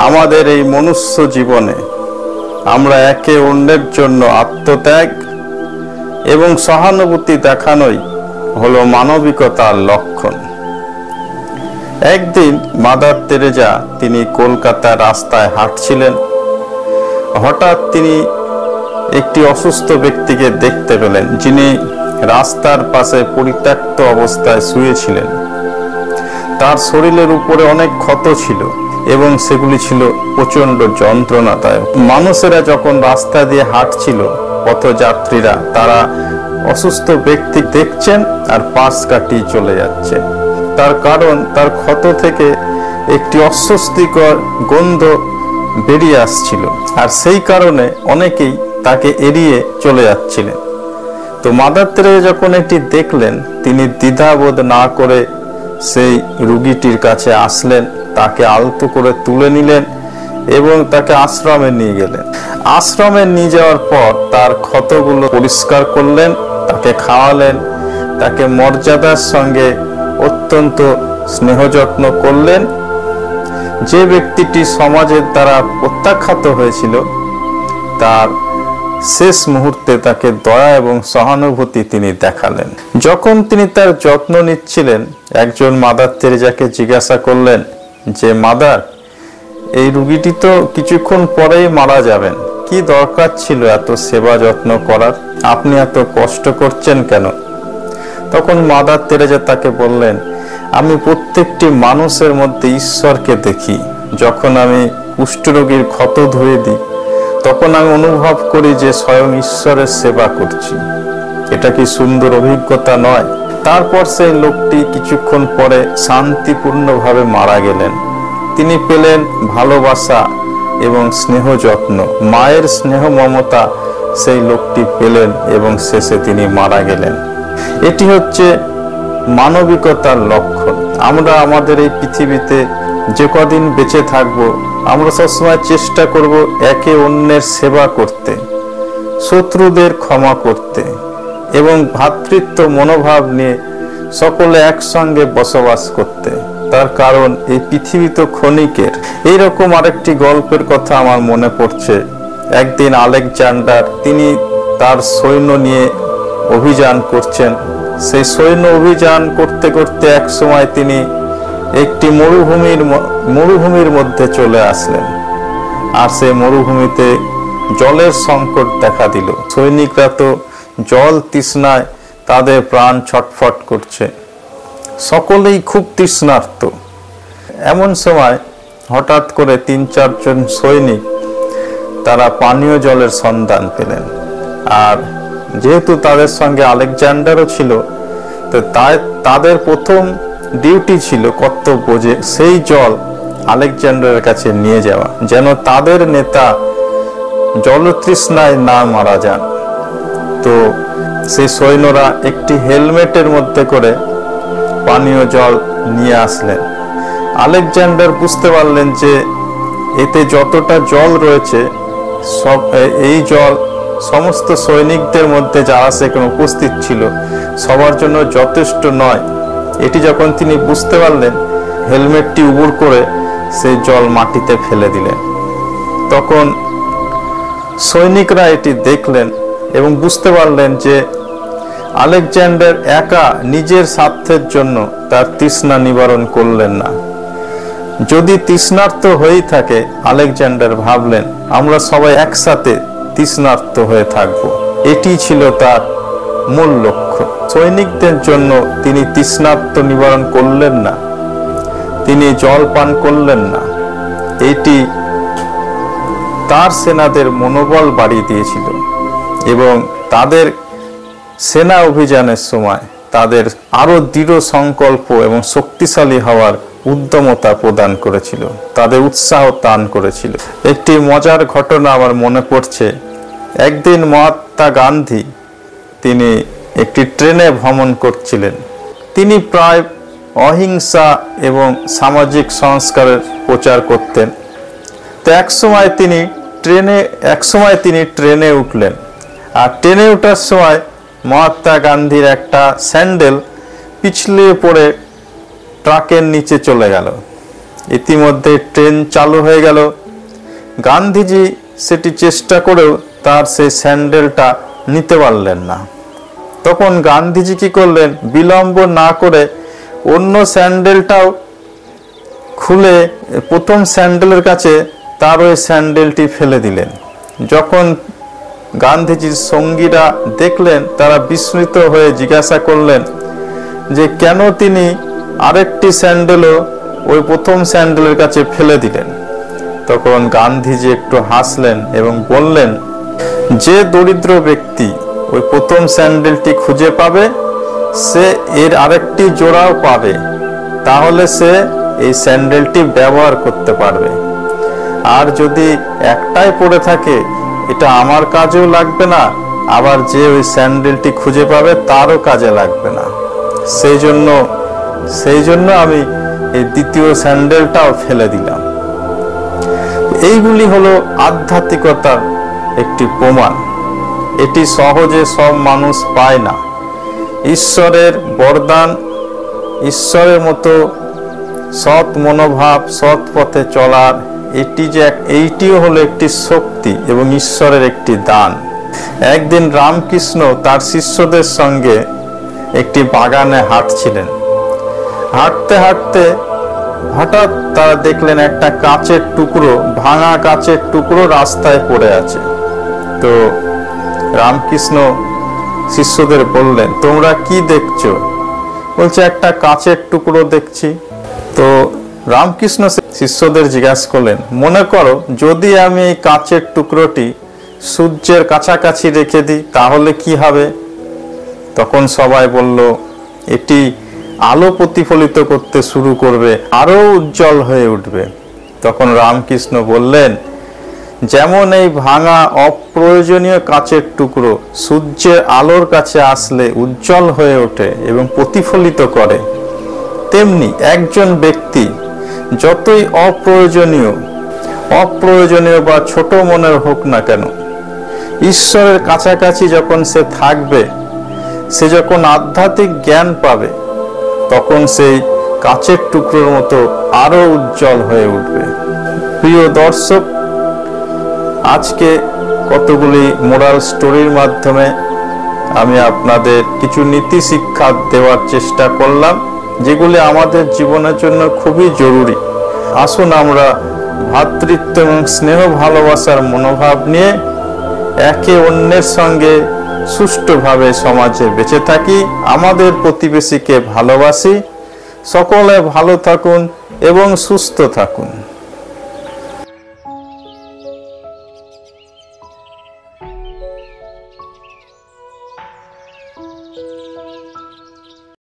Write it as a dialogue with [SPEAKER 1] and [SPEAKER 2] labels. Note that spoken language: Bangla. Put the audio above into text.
[SPEAKER 1] আমাদের এই মনুষ্য জীবনে আমরা একে অন্যের জন্য আত্মত্যাগ এবং সহানুভূতি দেখানোই হলো মানবিকতার লক্ষণ। একদিন মাদার তেরেজা তিনি কলকাতার রাস্তায় হাঁটছিলেন। হঠাৎ তিনি একটি অসুস্থ ব্যক্তিকে দেখতে পেলেন, যিনি রাস্তার পাশে পরিত্যক্ত অবস্থায় শুয়েছিলেন। তার শরীরের উপরে অনেক ক্ষত ছিল এবং সেগুলি ছিল প্রচন্ড যন্ত্রণাদায়ক। মানুষেরা যখন রাস্তা দিয়ে হাঁটছিল, পথযাত্রীরা তারা অসুস্থ ব্যক্তি দেখছেন আর পাশ কাটিয়ে চলে যাচ্ছে। তার কারণ তার ক্ষত থেকে একটি অস্বস্তিকর গন্ধ বেরিয়ে আসছিল, আর সেই কারণে অনেকেই তাকে এড়িয়ে চলে যাচ্ছিলেন। তো মাদার তেরেজা যখন এটি দেখলেন, তিনি দ্বিধাবোধ না করে সেই রোগীটির কাছে আসলেন, তাকে আলতো করে তুলে নিলেন এবং তাকে আশ্রমে নিয়ে গেলেন। আশ্রমে নিয়ে যাওয়ার পর তার ক্ষতগুলো পরিষ্কার করলেন, তাকে খাওয়ালেন, তাকে মর্যাদার সঙ্গে অত্যন্ত স্নেহ যত্ন করলেন। যে ব্যক্তিটি সমাজের দ্বারা প্রত্যাখ্যাত হয়েছিল, তার শেষ মুহূর্তে তাকে দয়া এবং সহানুভূতি তিনি দেখালেন। যখন তিনি তার যত্ন নিচ্ছিলেন, একজন মাদার তেরেজাকে জিজ্ঞাসা করলেন যে, মাদার, এই রোগীটি তো কিছুক্ষণ পরেই মারা যাবেন, কি দরকার ছিল এত সেবা যত্ন করার? আপনি এত কষ্ট করছেন কেন? তখন মাদার তেরেজা তাকে বললেন, আমি প্রত্যেকটি মানুষের মধ্যে ঈশ্বরকে দেখি। যখন আমি কুষ্ঠরোগীর ক্ষত ধুয়ে দিই, তখন আমি অনুভব করি যে স্বয়ং ঈশ্বরের সেবা করছি। এটা কি সুন্দর অভিজ্ঞতা নয়? তারপর সেই লোকটি কিছুক্ষণ পরে শান্তিপূর্ণভাবে মারা গেলেন। তিনি পেলেন ভালোবাসা এবং স্নেহ যত্ন, মায়ের স্নেহ মমতা সেই লোকটি পেলেন এবং শেষে তিনি মারা গেলেন। এটি হচ্ছে মানবিকতার লক্ষণ। আমরা আমাদের এই পৃথিবীতে যে কদিন বেঁচে থাকব, আমরা সবসময় চেষ্টা করব একে অন্যের সেবা করতে, শত্রুদের ক্ষমা করতে এবং ভ্রাতৃত্ব মনোভাব নিয়ে সকলে একসঙ্গে বসবাস করতে। তার কারণ এই পৃথিবী তো ক্ষণিকের। এইরকম আরেকটি গল্পের কথা আমার মনে পড়ছে। একদিন আলেকজান্ডার তিনি তার সৈন্য নিয়ে অভিযান করছেন। সেই সৈন্য অভিযান করতে করতে এক সময় তিনি একটি মরুভূমির মধ্যে চলে আসলেন, আর সেই মরুভূমিতে জলের সংকট দেখা দিল। সৈনিকরা তো জল তৃষ্ণায় তাদের প্রাণ ছটফট করছে, সকলেই খুব তৃষ্ণার্ত। এমন সময় হঠাৎ করে ৩-৪ জন সৈনিক তারা পানীয় জলের সন্ধান পেলেন, আর যেহেতু তাদের সঙ্গে আলেকজান্ডারও ছিল, তো তাদের প্রথম ডিউটি ছিল, কর্তব্য, যে সেই জল আলেকজান্ডারের কাছে নিয়ে যাওয়া, যেন তাদের নেতা জলতৃষ্ণায় না মারা যান। তো সেই সৈন্যরা একটি হেলমেটের মধ্যে করে পানীয় জল নিয়ে আসলেন। আলেকজান্ডার বুঝতে পারলেন যে এতে যতটা জল রয়েছে, এই জল সমস্ত সৈনিকদের মধ্যে যারা সেখানে উপস্থিত ছিল সবার জন্য যথেষ্ট নয়। এটি যখন তিনি বুঝতে পারলেন, হেলমেটটি উবুড় করে সেই জল মাটিতে ফেলে দিলেন। তখন সৈনিকরা এটি দেখলেন এবং বুঝতে পারলেন যে আলেকজান্ডার একা নিজের স্বার্থের জন্য তার তৃষ্ণা নিবারণ করলেন না। যদি তৃষ্ণার্ত হয়েই থাকে, আলেকজান্ডার ভাবলেন আমরা সবাই একসাথে তৃষ্ণার্ত হয়ে থাকব। এটি ছিল তার মূল লক্ষ্য। সৈনিকদের জন্য তিনি তৃষ্ণার্ত নিবারণ করলেন না, তিনি জল পান করলেন না। এটি তার সেনাদের মনোবল বাড়িয়ে দিয়েছিল এবং তাদের সেনা অভিযানের সময় তাদের আরো দৃঢ় সংকল্প এবং শক্তিশালী হওয়ার উদ্যমতা প্রদান করেছিল, তাদের উৎসাহ দান করেছিল। একটি মজার ঘটনা আমার মনে পড়ছে। একদিন মহাত্মা গান্ধী তিনি একটি ট্রেনে ভ্রমণ করছিলেন। তিনি প্রায় অহিংসা এবং সামাজিক সংস্কারের প্রচার করতেন। তো এক সময় তিনি ট্রেনে উঠলেন, আর ট্রেনে ওঠার সময় মহাত্মা গান্ধীর একটা স্যান্ডেল পিছলিয়ে পড়ে ট্রাকের নিচে চলে গেল ইতিমধ্যে ট্রেন চালু হয়ে গেল। গান্ধীজি সেটি চেষ্টা করেও তার সেই স্যান্ডেলটা নিতে পারলেন না। তখন গান্ধীজি কি করলেন, বিলম্ব না করে অন্য স্যান্ডেলটাও খুলে প্রথম স্যান্ডেলের কাছে তার ওই স্যান্ডেলটি ফেলে দিলেন। যখন গান্ধীজির সঙ্গীরা দেখলেন, তারা বিস্মিত হয়ে জিজ্ঞাসা করলেন যে কেন তিনি আরেকটি স্যান্ডেলও ওই প্রথম স্যান্ডেলের কাছে ফেলে দিলেন। তখন গান্ধীজি একটু হাসলেন এবং বললেন, যে দরিদ্র ব্যক্তি ওই প্রথম স্যান্ডেলটি খুঁজে পাবে, সে এর আরেকটি জোড়াও পাবে, তাহলে সে এই স্যান্ডেলটি ব্যবহার করতে পারবে। আর যদি একটাই পড়ে থাকে, এটা আমার কাজেও লাগবে না, আবার যে ওই স্যান্ডেলটি খুঁজে পাবে তারও কাজে লাগবে না। সেই জন্য আমি এই দ্বিতীয় স্যান্ডেলটাও ফেলে দিলাম। এইগুলি হলো আধ্যাত্মিকতার একটি প্রমাণ। এটি সহজে সব মানুষ পায় না। ঈশ্বরের বরদান, ঈশ্বরের মতো সৎ মনোভাব, সৎ পথে চলার এইটিও হলো একটি শক্তি এবং ঈশ্বরের একটি দান। একদিন রামকৃষ্ণ তার শিষ্যদের সঙ্গে একটি বাগানে হাঁটছিলেন। হাঁটতে হাঁটতে হঠাৎ তারা দেখলেন একটা কাচের টুকরো, ভাঙা কাচের টুকরো রাস্তায় পড়ে আছে। তো রামকৃষ্ণ শিষ্যদের বললেন, তোমরা কি দেখছো? বলছে, একটা কাচের টুকরো দেখছি। তো রামকৃষ্ণ শিষ্যদের জিজ্ঞাসা করলেন, মনে করো যদি আমি এই কাচের টুকরোটি সূর্যের কাছাকাছি রেখে দিই, তাহলে কি হবে? তখন সবাই বলল, এটি আলো প্রতিফলিত করতে শুরু করবে, আরো উজ্জ্বল হয়ে উঠবে। তখন রামকৃষ্ণ বললেন, যেমন এই ভাঙা অপ্রয়োজনীয় কাচের টুকরো সূর্যের আলোর কাছে আসলে উজ্জ্বল হয়ে ওঠে এবং প্রতিফলিত করে, তেমনি একজন ব্যক্তি যতই অপ্রয়োজনীয় বা ছোট মনের হোক না কেন, ঈশ্বরের কাছাকাছি যখন সে থাকবে, সে যখন আধ্যাত্মিক জ্ঞান পাবে, তখন সেই কাচের টুকরোর মতো আরো উজ্জ্বল হয়ে উঠবে। প্রিয় দর্শক, আজকে কতগুলি মোরাল স্টোরির মাধ্যমে আমি আপনাদের কিছু নীতি শিক্ষা দেওয়ার চেষ্টা করলাম, যেগুলি আমাদের জীবনের জন্য খুবই জরুরি। আসুন আমরা ভ্রাতৃত্ব এবং স্নেহ ভালোবাসার মনোভাব নিয়ে একে অন্যের সঙ্গে সুষ্ঠুভাবে সমাজে বেঁচে থাকি, আমাদের প্রতিবেশীকে ভালোবাসি। সকলে ভালো থাকুন এবং সুস্থ থাকুন।